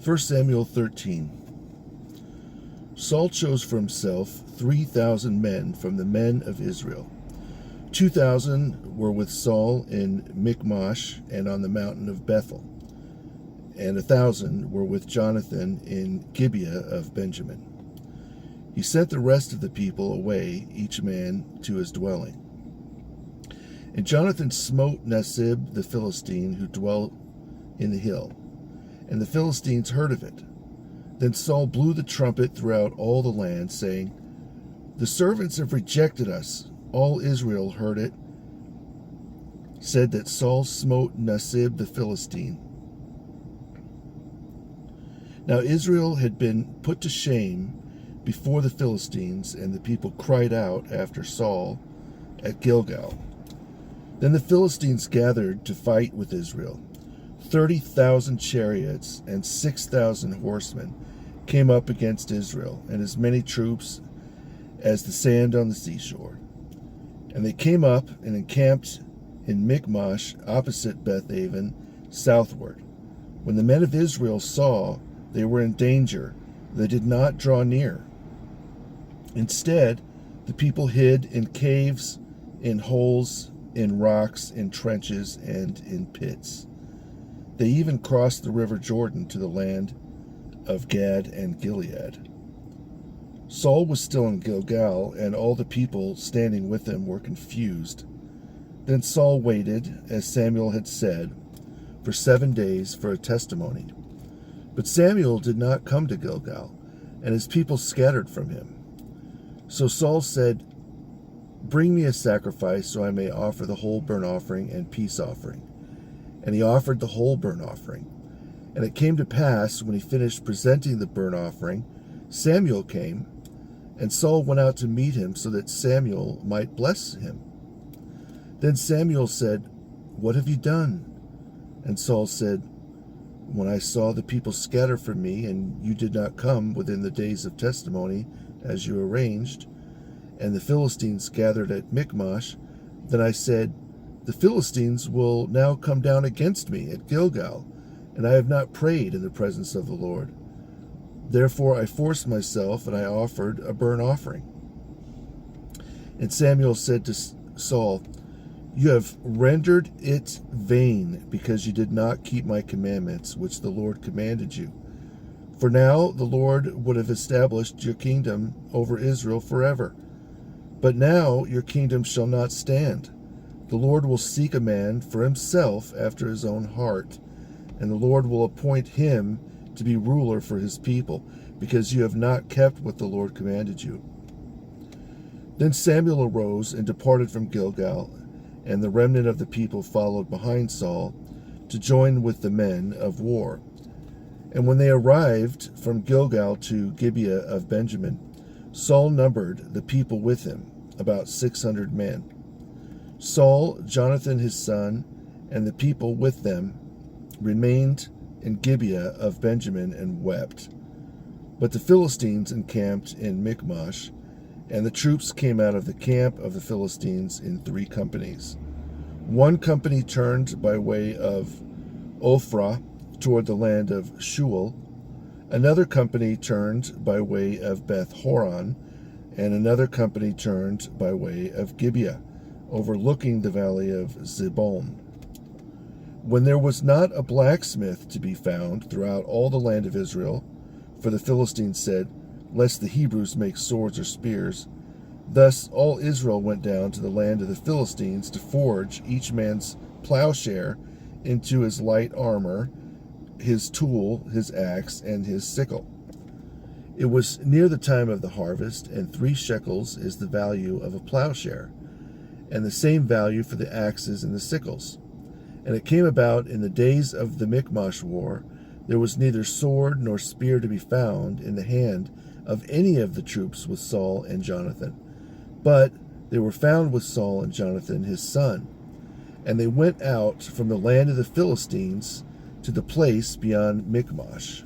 1 Samuel 13. Saul chose for himself 3,000 men from the men of Israel. 2,000 were with Saul in Michmash and on the mountain of Bethel, and 1,000 were with Jonathan in Gibeah of Benjamin. He sent the rest of the people away, each man to his dwelling. And Jonathan smote Nasib the Philistine, who dwelt in the hill, and the Philistines heard of it. Then Saul blew the trumpet throughout all the land, saying, "The servants have rejected us." All Israel heard it, said that Saul smote Nasib the Philistine. Now Israel had been put to shame before the Philistines, and the people cried out after Saul at Gilgal. Then the Philistines gathered to fight with Israel. 30,000 chariots and 6,000 horsemen came up against Israel, and as many troops as the sand on the seashore. And they came up and encamped in Michmash opposite Bethaven southward. When the men of Israel saw they were in danger, they did not draw near. Instead, the people hid in caves, in holes, in rocks, in trenches, and in pits. They even crossed the river Jordan to the land of Gad and Gilead. Saul was still in Gilgal, and all the people standing with him were confused. Then Saul waited, as Samuel had said, for 7 days for a testimony. But Samuel did not come to Gilgal, and his people scattered from him. So Saul said, "Bring me a sacrifice so I may offer the whole burnt offering and peace offering." And he offered the whole burnt offering. And it came to pass, when he finished presenting the burnt offering, Samuel came, and Saul went out to meet him so that Samuel might bless him. Then Samuel said, "What have you done?" And Saul said, "When I saw the people scatter from me, and you did not come within the days of testimony, as you arranged, and the Philistines gathered at Michmash, then I said, 'The Philistines will now come down against me at Gilgal, and I have not prayed in the presence of the Lord.' Therefore I forced myself, and I offered a burnt offering." And Samuel said to Saul, "You have rendered it vain, because you did not keep my commandments, which the Lord commanded you. For now the Lord would have established your kingdom over Israel forever. But now your kingdom shall not stand. The Lord will seek a man for himself after his own heart, and the Lord will appoint him to be ruler for his people, because you have not kept what the Lord commanded you." Then Samuel arose and departed from Gilgal, and the remnant of the people followed behind Saul to join with the men of war. And when they arrived from Gilgal to Gibeah of Benjamin, Saul numbered the people with him, about 600 men. Saul, Jonathan his son, and the people with them remained in Gibeah of Benjamin and wept. But the Philistines encamped in Michmash, and the troops came out of the camp of the Philistines in 3 companies. One company turned by way of Ophrah toward the land of Shual, another company turned by way of Beth Horon, and another company turned by way of Gibeah, overlooking the valley of Zebulun. When there was not a blacksmith to be found throughout all the land of Israel, for the Philistines said, "Lest the Hebrews make swords or spears," thus all Israel went down to the land of the Philistines to forge each man's plowshare into his light armor, his tool, his axe, and his sickle. It was near the time of the harvest, and 3 shekels is the value of a plowshare, and the same value for the axes and the sickles. And it came about in the days of the Michmash war, there was neither sword nor spear to be found in the hand of any of the troops with Saul and Jonathan. But they were found with Saul and Jonathan his son. And they went out from the land of the Philistines to the place beyond Michmash.